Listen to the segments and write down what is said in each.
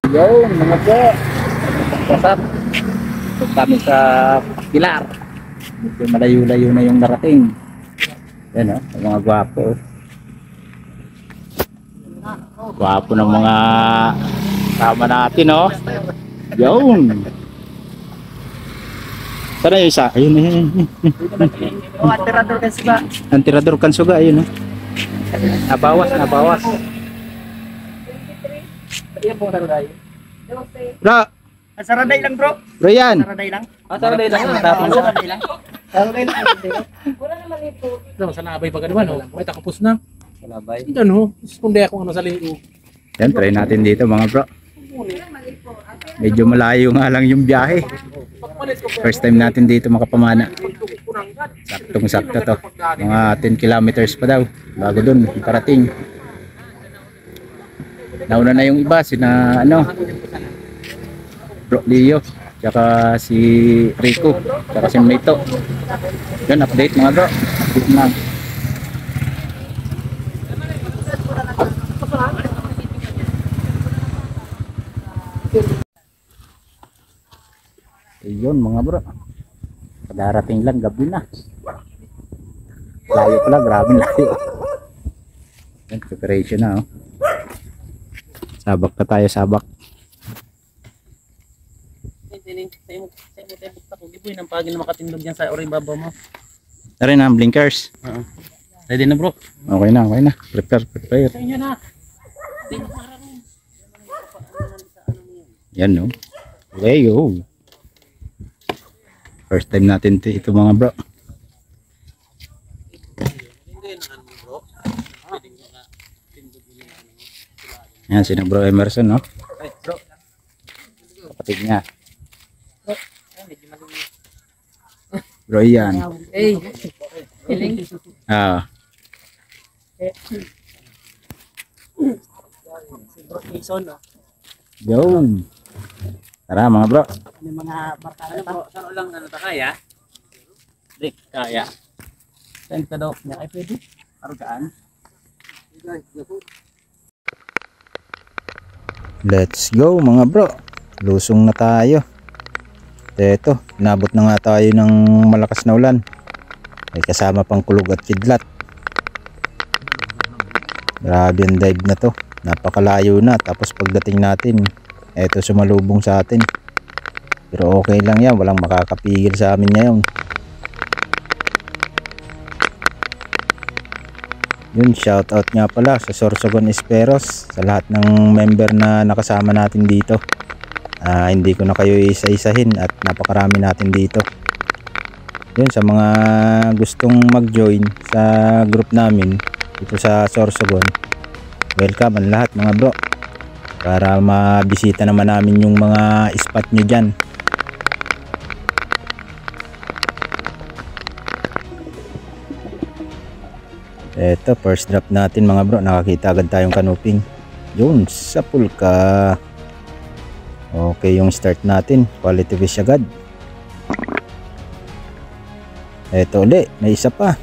Yun, mga bro. What's up? Punta kami sa Pilar. Medyo malayo-layo na yung narating. Yan o, ang mga gwapo. Gwapo ng mga tama natin o. Yun. Sana yung isa? Ayun, ayun. Oh, Antirador kan suga. Antirador kan suga, ayun o. Nabawas, nabawas. Iya po Saraday. Bro, Saraday lang bro. bro yan. Saraday lang. Saraday lang. Saraday lang. Saraday lang. Wala naman ito. No, sa nabay pa ganun, no? May takapos na. Salabay. Ito, no? Responde ako ano sa liyo. Yan, try natin dito mga bro. Medyo malayo nga lang yung biyahe. First time natin dito makapamana. Saktong sakto to. Mga 10 kilometers pa daw bago dun parating. Nauna na yung iba, sina ano, Bro Leo, tsaka si Rico, tsaka si Mito. Yan, update mga bro. Update na. Ayun mga bro, kadarating lang, gabi na. Layo pala, grabe layo. Yan, preparation na oh. Sabak na tayo, sabak. Hindi po yung pagin na makatindog yan sa oring babaw mo. Tara na, blinkers. Ready na bro. Okay na, okay na. Prepare, prepare. Kaya na. Yan no. Okay, go. First time natin ito mga bro. Yan, sino bro Emerson no? Bro. Kapatid niya. Bro yan. Hey. Feeling. Ah. Si Bro Jason no. Go. Tara mga bro. May mga barkada pa. Saan lang ano ta kaya? Dik kaya. Saan ka daw? Nya ay pwede. Arugaan. Let's go mga bro. Lusong na tayo. Ito, nabot na nga tayo ng malakas na ulan. May kasama pang kulog at kidlat. Grabe ang dive na to. Napakalayo na. Tapos pagdating natin, eto sumalubong sa atin. Pero okay lang yan. Walang makakapigil sa amin ngayon. Yun, shoutout nga pala sa Sorsogon Esperos, sa lahat ng member na nakasama natin dito. Hindi ko na kayo isa-isahin at napakarami natin dito. Yun, sa mga gustong mag-join sa group namin dito sa Sorsogon, welcome ang lahat mga bro, para mabisita naman namin yung mga spot nyo dyan. Eto, first drop natin mga bro. Nakakita agad tayong kanuping. Yun, sa pulka. Okay yung start natin. Quality fish agad. Eto uli, may isa pa.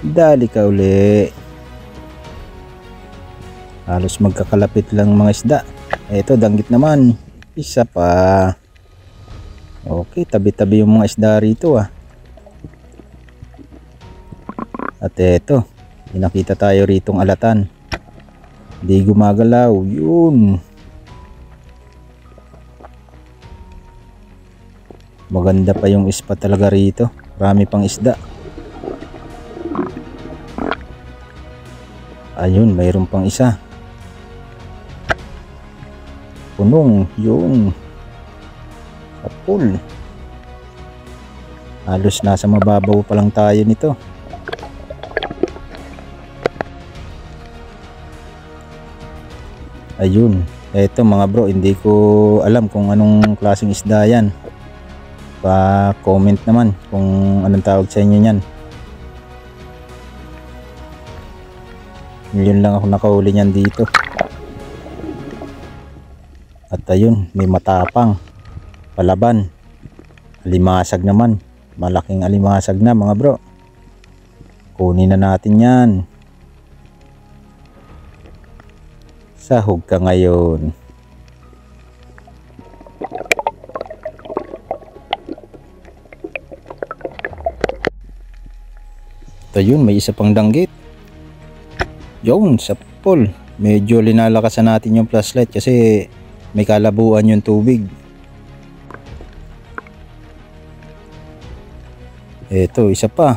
Dali ka uli. Halos magkakalapit lang mga isda. Eto, danggit naman. Isa pa. Okay, tabi-tabi yung mga isda rito ah. At eto, nakita tayo ritong alatan. Hindi gumagalaw. Yun. Maganda pa yung spot talaga rito. Marami pang isda. Ayun, mayroon pang isa. Punong. Yun. Sa pool. Halos nasa mababaw pa lang tayo nito. Ayun, eto mga bro, hindi ko alam kung anong klaseng isda yan. Pa-comment naman kung anong tawag sa inyo yan. Yun lang ako nakahuli niyan dito. At ayun, may matapang palaban. Alimasag naman. Malaking alimasag na mga bro. Kunin na natin yan. Sahog ka ngayon. Ito yun, may isa pang danggit. Yun, sa pool. Medyo linalakasan natin yung flashlight kasi may kalabuan yung tubig. Eto, isa pa.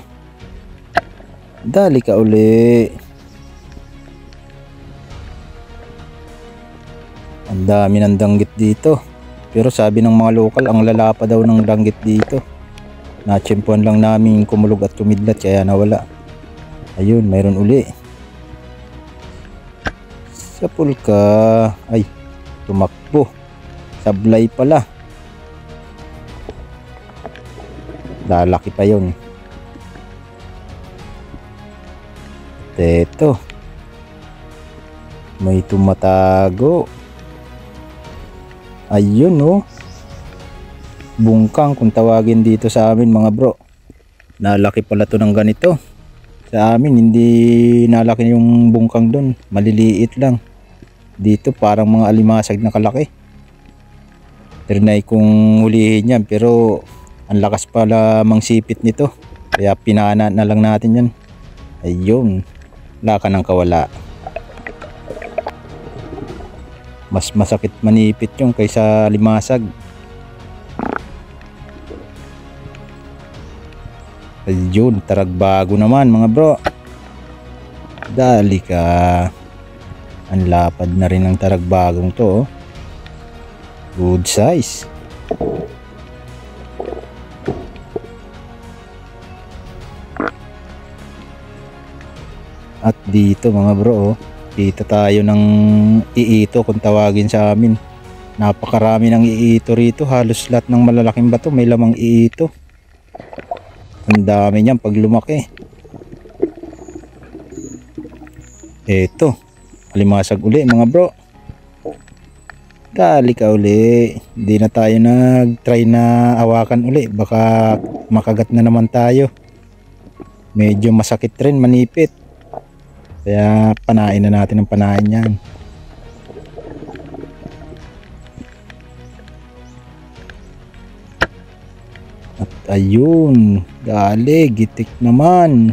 Dali ka uli. Ang dami ng danggit dito. Pero sabi ng mga lokal, ang lalapa daw ng danggit dito. Natsyempuan lang namin kumulog at kumidlat kaya nawala. Ayun, mayroon uli. Sa pulka. Ay, tumakbo. Sablay pala. Lalaki pa yun. At eto. May tumatago. Ayun oh. Bungkang kung tawagin dito sa amin mga bro. Nalaki pala to ng ganito. Sa amin hindi nalaki yung bungkang doon. Maliliit lang. Dito parang mga alimasag na kalaki. Trinay kong hulihin yan pero ang lakas pala mang sipit nito. Kaya pinana na lang natin yan. Ayun. Wala ka ng kawala. Mas masakit manipit yung kaysa limasag. Ayun, taragbago naman mga bro. Dali ka. Ang lapad na rin ng taragbagong to. Good size. At dito mga bro, dito tayo ng iito kung tawagin sa amin. Napakarami ng iito rito. Halos lahat ng malalaking bato may lamang iito. Ang dami niyan pag lumaki. Eto, alimasag uli mga bro. Dali ka uli. Hindi na tayo nag-try na awakan uli. Baka makagat na naman tayo. Medyo masakit rin, manipit. Kaya panain na natin ang panain yan. At ayun, dali, gitik naman.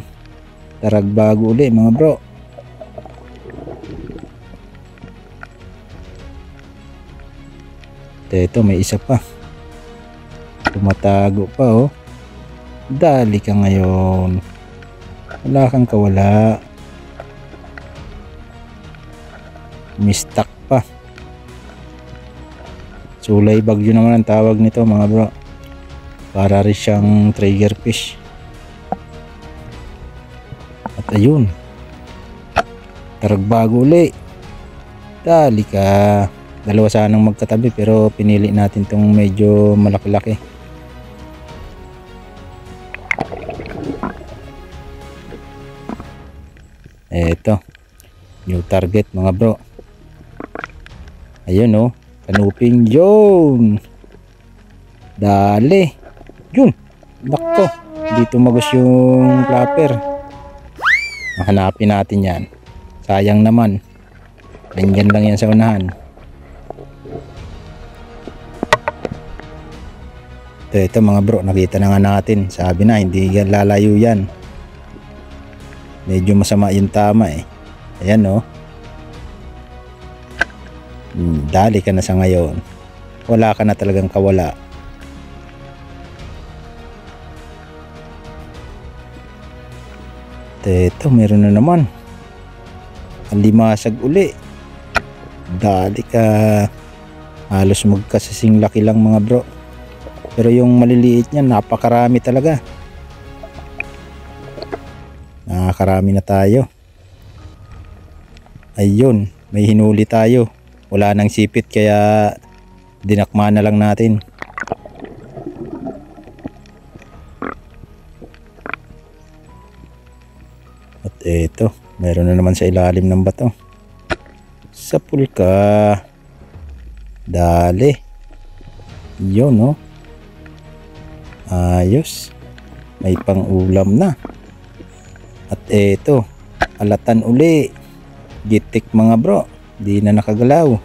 Taragbago uli mga bro. Ito may isa pa. Tumatago pa oh. Dali ka ngayon. Wala kang kawala. Mistak pa. Sulay bagyo naman ang tawag nito mga bro. Para rin siyang trigger fish. At ayun. Taragbago uli. Dali ka. Dalawa sanang magkatabi pero pinili natin tong medyo malaki-laki. Eto. New target mga bro. Ayun oh. Kanuping yun. Dali. Yun. Nako. Dito magos yung flapper. Hanapin natin yan. Sayang naman. Nandyan lang yan sa unahan. Ito mga bro. Nakita na nga natin. Sabi na hindi yan lalayo yan. Medyo masama yung tama eh. Ayan oh. Dali ka na sa ngayon. Wala ka na talagang kawala. Ito, meron na naman. Ang limasag uli. Dali ka. Halos magkasasing laki lang mga bro. Pero yung maliliit niya, napakarami talaga. Nakakarami na tayo. Ayun, may hinuli tayo. Wala nang sipit kaya dinakma na lang natin. At eto, meron na naman sa ilalim ng bato. Sa pulka. Dali. Yun no. Ayos. May pang ulam na. At eto, alatan uli. Gitik mga bro. Di na nakagalaw.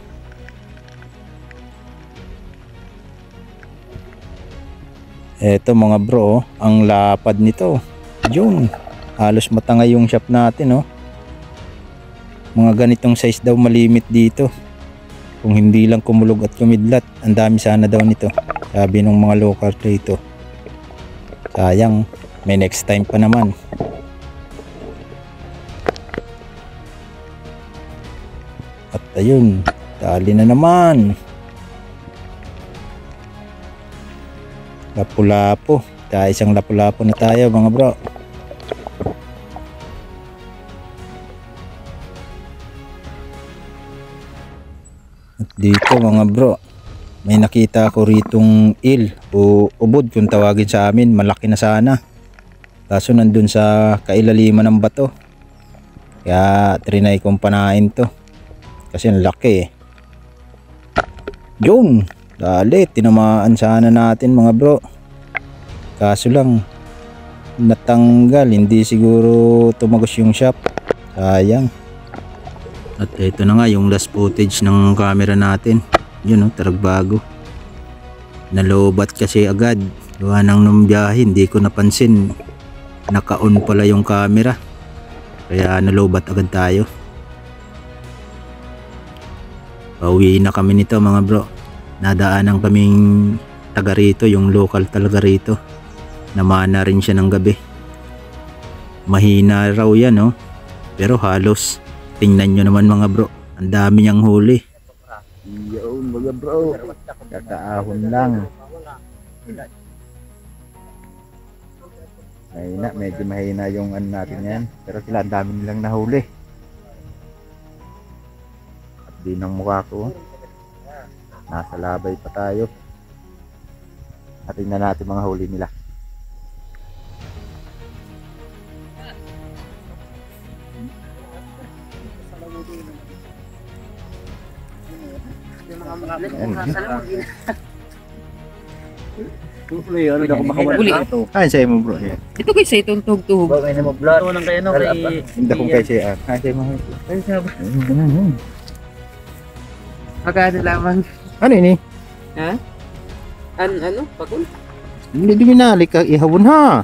Eto mga bro, ang lapad nito. Yun, halos matangay yung shop natin, oh. Mga ganitong size daw malimit dito. Kung hindi lang kumulog at kumidlat, ang dami sana daw nito. Sabi ng mga local dito. Sayang, may next time pa naman. At ayun, tali na naman. Lapu-lapu. Isang lapu-lapu na tayo mga bro. At dito mga bro, may nakita ako ritong eel o ubod kung tawagin sa amin. Malaki na sana. Kaso nandun sa kailaliman ng bato. Kaya trinay kong panain to. Kasi ang laki eh. Yun! Dali, tinamaan sana natin mga bro. Kaso lang, natanggal. Hindi siguro tumagos yung shop. Sayang. At ito na nga yung last footage ng camera natin. Yun, taragbago. Nalobat kasi agad. Gawa ng biyahe, hindi ko napansin. Naka-on pala yung camera. Kaya nalobat agad tayo. Pauwi na kami nito mga bro. Nadaanan kaming taga rito, yung local talaga rito. Namana rin siya ng gabi. Mahina raw yan, oh. Pero halos. Tingnan nyo naman mga bro. Ang dami niyang huli. Yun mga bro. Kakaahon lang. Mahina, medyo mahina yung ano natin yan. Pero sila ang dami nilang nahuli. At di ng mukha ko. Nasa labay pa tayo. At tingnan natin mga huli nila. Kain sa'yo mo bro. Ito kayo sa itong tuhog-tuhog. Ito lang kayo no kay Hindi kong kain sa'yo. Kain sa'yo mo. Magkano lamang? Ano ini? Ha? Ano? Pakul? Hindi binalik ka ihawon ha.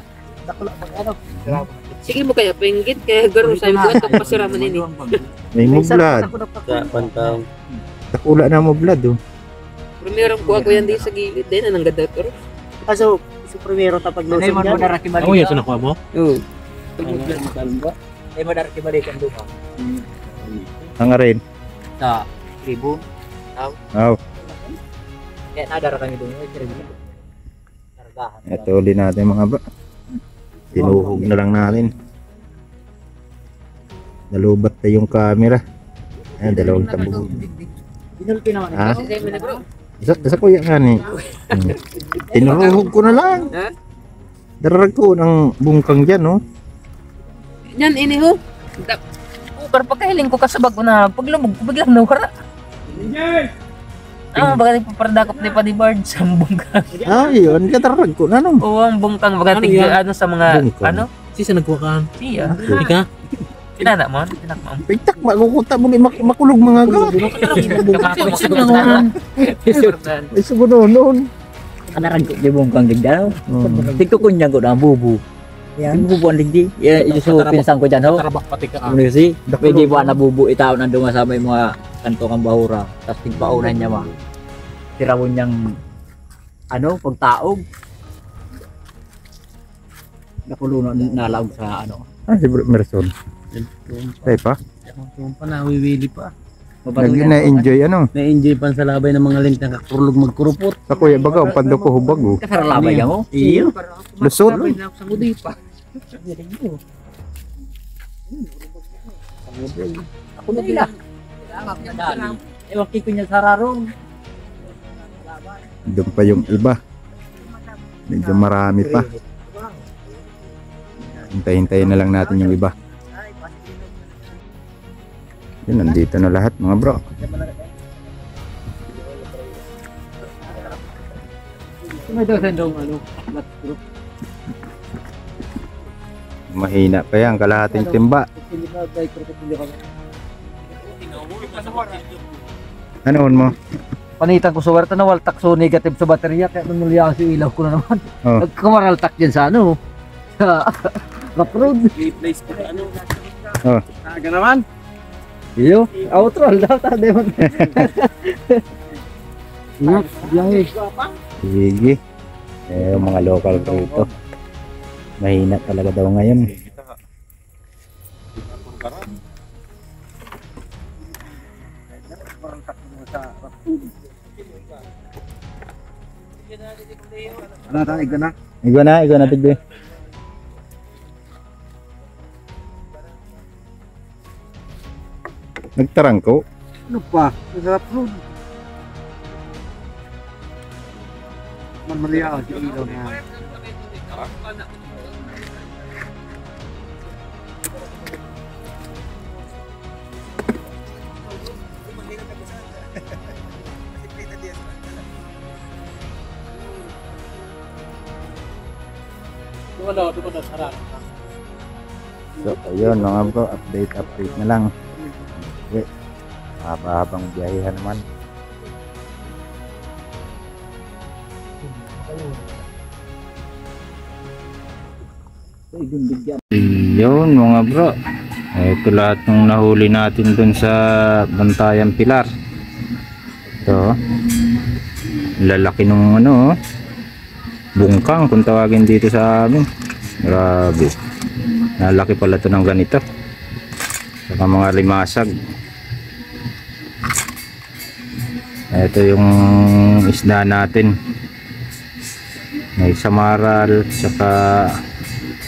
Sige mo kaya pinggit kaya garo sa mo itong pasiraman ini. May mo blood. sa pantang. Takula na mo blood oh. Primero ko ako yan di sa gilid din anang ganda to. Kaso, sa primero tapag lusog Ano yan. mo daraki balik? Oh, yan sa nakuha mo? Oo. Ay mo daraki balik ang duha. Ang rin. Sa tribo. Wow. Kaya nadara kami doon. Karagahan. Ito uli natin mga bro. Tinuhog na lang natin. Nalubat na yung camera. Ayan, dalawang tambog. Pinulpi naman. Ha? Sige mo na bro. Isa kuya nga ni. Tinuhog ko na lang. Ha? Darag ko ng bungkang dyan oh. Yan ini ho. Pero pagkahiling ko kasabag ko na paglumog ko biglang nawara. Ah, baga nagpaparadakop ni pa di bird sa bungkang. Ay, yun. Katarag ko na no. Oo, ang bungkang baga Ano tigil yan? ano sa mga Bungkang. ano? Sisa nagkuha ka. Siya. Ika? Pinana mo? Pinak mo. Pagtak, makukuta mo ni makulog mga ga. Ay, sugunonon. Kanarag ko di bong kang digdaw. Tigko ko niya ko na bubu. Yan bubu ang digdi. Yan iso pinsang ko dyan ho. Tarabak pati ka. Ano si? Pwede ba na bubu itaw nang dumasama yung mga kanto kang bahura. Tapos tigpaunan niya ma. Tirawon niyang ano pagtaog. Nakulo na nalaog sa ano. Ah, si Bro Merson. Ay pa. Yung pa nawiwili pa. Na-enjoy ano. Na-enjoy pa sa labay ng mga link na kakurulog magkurupot. Sa kuya baga, ang pando ko hubag oh. Kasaralabay niya mo. Iyo. Lusot. Sa mudi pa. Ako na nila. Ewan ko niya sa rarong. Doon pa yung iba. Medyo marami pa. Hintay-hintayin na lang natin yung iba. Yun, nandito na lahat mga bro. May doon ano. Mahina pa yan, kalahating timba. Anoon mo? Panitan ko sa warta na waltak so negative sa baterya kaya nanulya si ilaw ko na naman. Oh. Nagkamaraltak dyan sa ano. Sa rock road. I-place ko ano. Oh. Naga naman. Iyo, outro daw ta demon. Ingat, biyahe. Sige. Yung mga local ko ito. Mahina talaga daw ngayon. Ano tayo ka na? Igo na tigbe. Nagtarangko. Ano pa? Sarap road. Maria si ilaw na. Dumalo, harap. So ayun mga bro, update na lang. Okay. Habang biyahehan naman. Yun mga bro, ito lahat ng nahuli natin dun sa Bantayan Pilar. Ito lalaki nung ano, bungkang kung tawagin dito sa amin. Grabe, nalaki pala ito ng ganito. Saka mga limasag. Ito yung isda natin, may samaral saka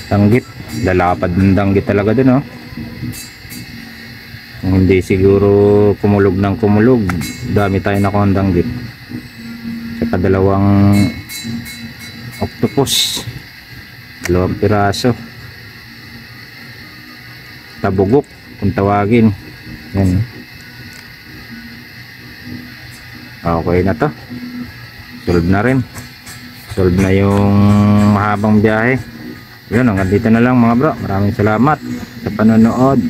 danggit. Lalapad ng danggit talaga dun, oh. Kung hindi siguro kumulog ng kumulog, dami tayo nakuha ng danggit. Saka dalawang octopus, 2 piraso, tabugok kung tawagin. Yan. Okay na to, solve na rin, solve na yung mahabang biyahe. Yun, hanggang dito na lang mga bro. Maraming salamat sa panonood.